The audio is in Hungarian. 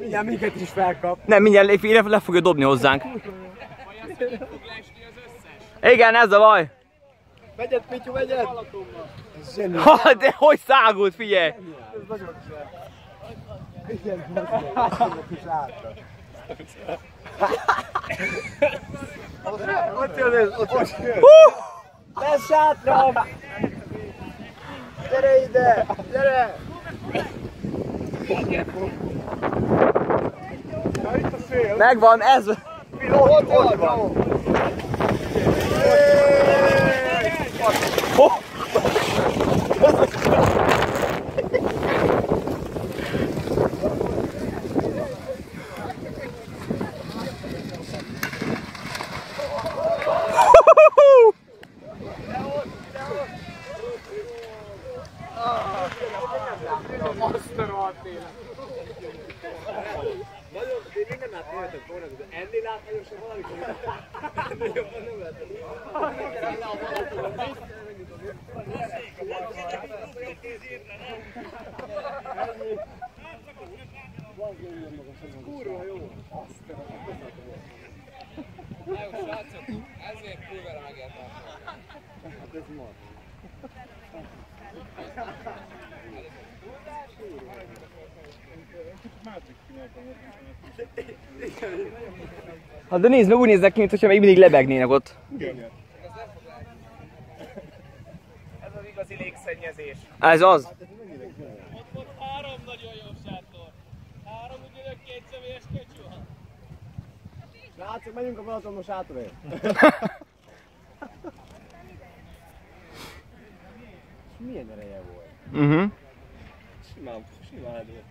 Mindjárt minket is felkap. Nem, mindjárt le fogja dobni hozzánk. Igen, ez a baj. Megyed, Pityu, megyed! Ha, de hogy szágult, figyelj! Ez nagyon zseniális. Igen, is átra. Ott jön ez, ott jön. Lesz sátram! Gyere ide! Gyere! Megvan, ez! Ott van! Ennél látványosan valamikor. Ennél jobban nem lehet. Kurva jó! Na jó, srácok, ezért Pulverre megértem. Hát ez ma. Hát de nézd meg, úgy néznek ki, mintha még mindig lebegnének ott. Ez az igazi légszennyezés. Ez az. Ott volt 3 nagyon jó sátor. 3 ugyanök 2 személyes köcsú. Srácok, megyünk a Balatonba sátorért. Milyen ereje volt? Mhm. Simán eldőlt.